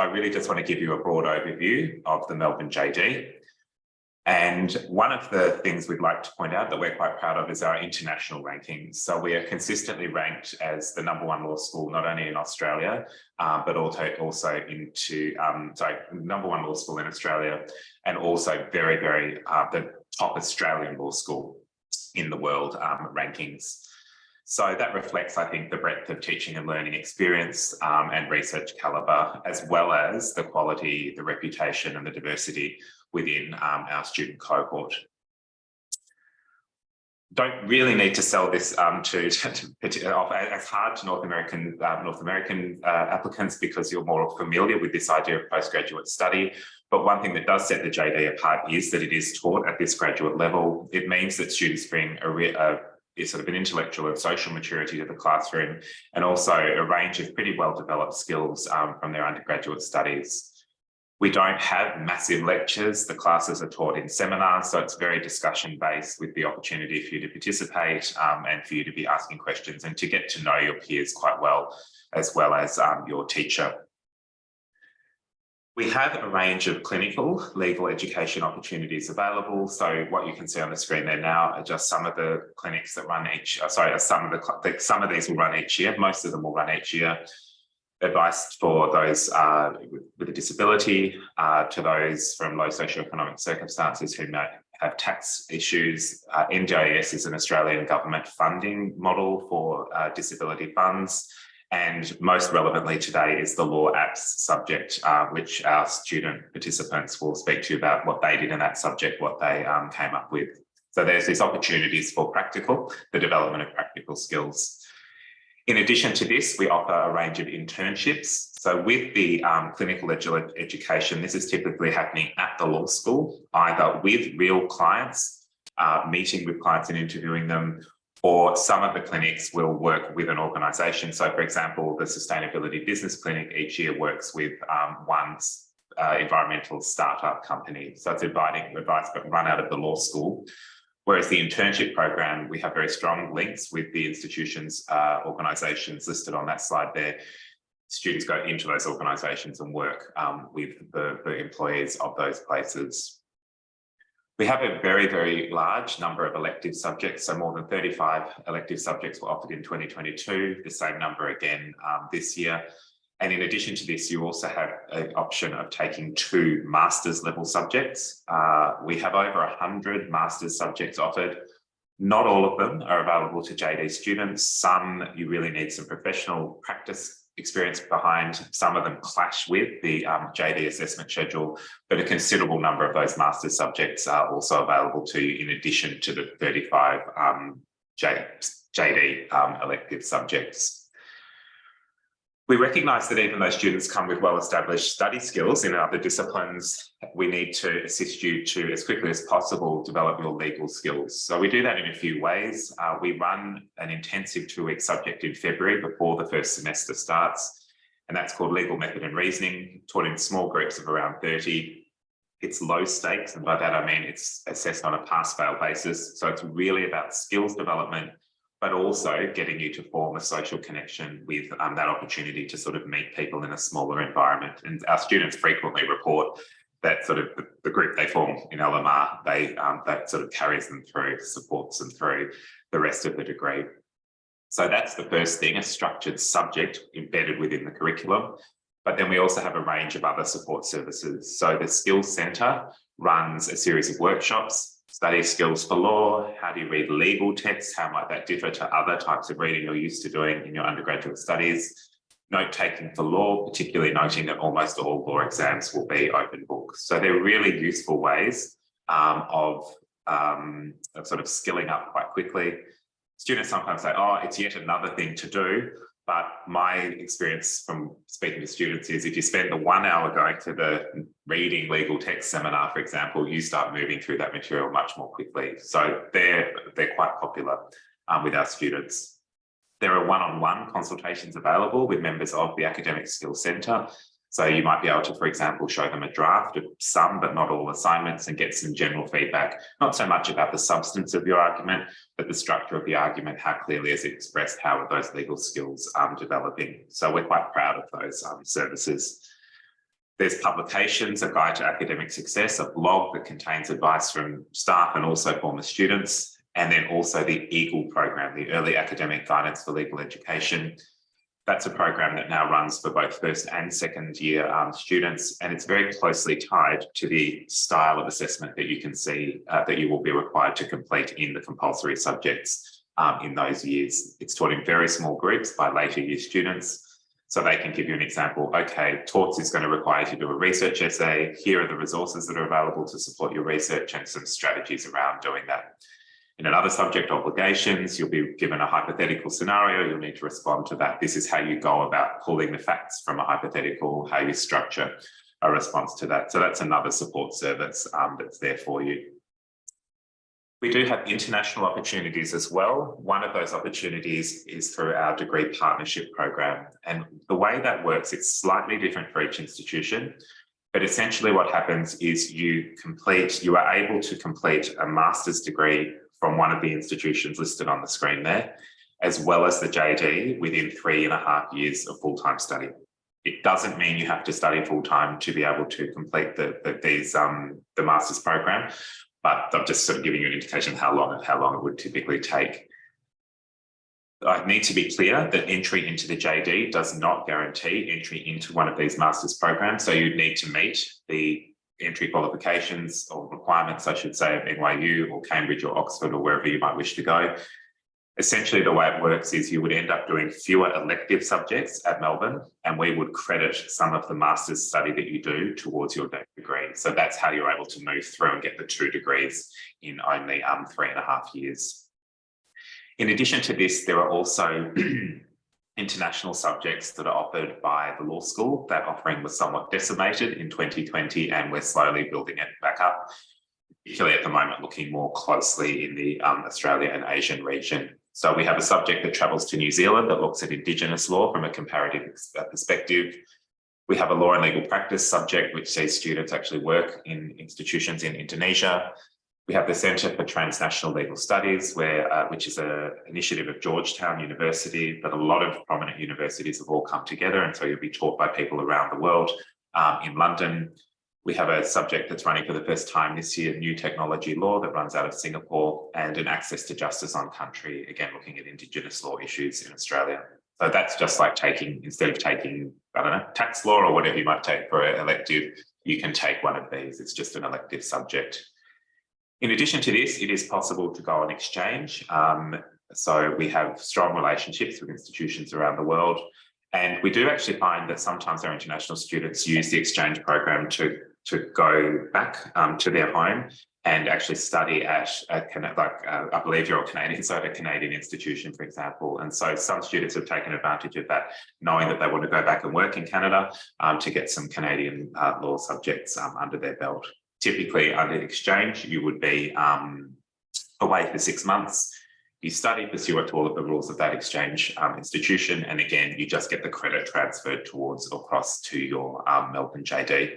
I really just want to give you a broad overview of the Melbourne JD. And one of the things we'd like to point out that we're quite proud of is our international rankings. So we are consistently ranked as the #1 law school, not only in Australia, but also into, #1 law school in Australia, and also the top Australian law school in the world rankings. So that reflects, I think, the breadth of teaching and learning experience and research calibre, as well as the quality, the reputation and the diversity within our student cohort. Don't really need to sell this as hard to North American applicants, because you're more familiar with this idea of postgraduate study. But one thing that does set the JD apart is that it is taught at this graduate level. It means that students bring sort of an intellectual and social maturity to the classroom, and also a range of pretty well-developed skills from their undergraduate studies. We don't have massive lectures. The classes are taught in seminars, so it's very discussion-based, with the opportunity for you to participate and for you to be asking questions and to get to know your peers quite well as your teacher. We have a range of clinical legal education opportunities available. So what you can see on the screen there now are just some of the clinics that run some of these will run each year. Most of them will run each year. Advice for those with a disability, to those from low socioeconomic circumstances who may have tax issues. NDIS is an Australian government funding model for disability funds. And most relevantly today is the Law Apps subject, which our student participants will speak to you about what they did in that subject, what they came up with. So there's these opportunities for the development of practical skills. In addition to this, we offer a range of internships. So with the clinical education, this is typically happening at the law school, either with real clients, meeting with clients and interviewing them, or some of the clinics will work with an organisation. So for example, the Sustainability Business Clinic each year works with one environmental startup company. So it's advice but run out of the law school. Whereas the internship program, we have very strong links with the institutions, organisations listed on that slide there. Students go into those organisations and work with the employees of those places. We have a very, very large number of elective subjects. So more than 35 elective subjects were offered in 2022, the same number again this year. And in addition to this, you also have an option of taking 2 master's level subjects. We have over 100 master's subjects offered. Not all of them are available to JD students. Some you really need some professional practice experience behind. Some of them clash with the JD assessment schedule, but a considerable number of those master's subjects are also available to you in addition to the 35 JD elective subjects. We recognise that even though students come with well-established study skills in other disciplines, we need to assist you to, as quickly as possible, develop your legal skills. So we do that in a few ways. We run an intensive 2-week subject in February before the first semester starts, and that's called Legal Method and Reasoning, taught in small groups of around 30. It's low stakes, and by that I mean it's assessed on a pass-fail basis. So it's really about skills development, but also getting you to form a social connection with that opportunity to sort of meet people in a smaller environment. And our students frequently report that sort of the group they form in LMR, that sort of carries them through, supports them through the rest of the degree. So that's the first thing, a structured subject embedded within the curriculum. But then we also have a range of other support services. So the Skills Centre runs a series of workshops. Study skills for law, how do you read legal texts, how might that differ to other types of reading you're used to doing in your undergraduate studies. Note-taking for law, particularly noting that almost all law exams will be open book. So they're really useful ways of sort of skilling up quite quickly. Students sometimes say, oh, it's yet another thing to do. But my experience from speaking to students is if you spend the 1 hour going to the reading legal text seminar, for example, you start moving through that material much more quickly. So they're quite popular with our students. There are one-on-one consultations available with members of the Academic Skills Centre. So you might be able to, for example, show them a draft of some, but not all assignments and get some general feedback, not so much about the substance of your argument, but the structure of the argument, how clearly is it expressed, how are those legal skills developing. So we're quite proud of those services. There's publications, a guide to academic success, a blog that contains advice from staff and also former students, and then also the EAGLE program, the Early Academic Guidance for Legal Education. That's a program that now runs for both first and second year students, and it's very closely tied to the style of assessment that you can see that you will be required to complete in the compulsory subjects in those years. It's taught in very small groups by later year students. So they can give you an example. Okay, torts is going to require you to do a research essay. Here are the resources that are available to support your research and some strategies around doing that. In another subject, obligations, you'll be given a hypothetical scenario. You'll need to respond to that. This is how you go about pulling the facts from a hypothetical, how you structure a response to that. So that's another support service that's there for you. We do have international opportunities as well. One of those opportunities is through our degree partnership program. And the way that works, it's slightly different for each institution, but essentially what happens is you are able to complete a master's degree from one of the institutions listed on the screen there, as well as the JD within 3.5 years of full-time study. It doesn't mean you have to study full-time to be able to complete the master's program, but I'm just sort of giving you an indication of how long it would typically take. I need to be clear that entry into the JD does not guarantee entry into one of these master's programs. So you'd need to meet the entry qualifications or requirements, I should say, of NYU or Cambridge or Oxford or wherever you might wish to go. Essentially, the way it works is you would end up doing fewer elective subjects at Melbourne, and we would credit some of the master's study that you do towards your degree. So that's how you're able to move through and get the 2 degrees in only 3.5 years. In addition to this, there are also international subjects that are offered by the law school. That offering was somewhat decimated in 2020, and we're slowly building it back up, particularly at the moment, looking more closely in the Australia and Asian region. So we have a subject that travels to New Zealand that looks at Indigenous law from a comparative perspective. We have a law and legal practice subject, which sees students actually work in institutions in Indonesia. We have the Centre for Transnational Legal Studies, which is an initiative of Georgetown University, but a lot of prominent universities have all come together, and so you'll be taught by people around the world in London. We have a subject that's running for the first time this year, new technology law, that runs out of Singapore, and an access to justice on country, again, looking at Indigenous law issues in Australia. So that's just like instead of taking, I don't know, tax law or whatever you might take for an elective, you can take one of these. It's just an elective subject. In addition to this, it is possible to go on exchange. So we have strong relationships with institutions around the world. And we do actually find that sometimes our international students use the exchange program to go back to their home and actually study at, I believe you're all Canadian, so at a Canadian institution, for example. And so some students have taken advantage of that, knowing that they want to go back and work in Canada to get some Canadian law subjects under their belt. Typically, under exchange, you would be away for 6 months. You study pursuant to all of the rules of that exchange institution, and again, you just get the credit transferred towards or across to your Melbourne JD.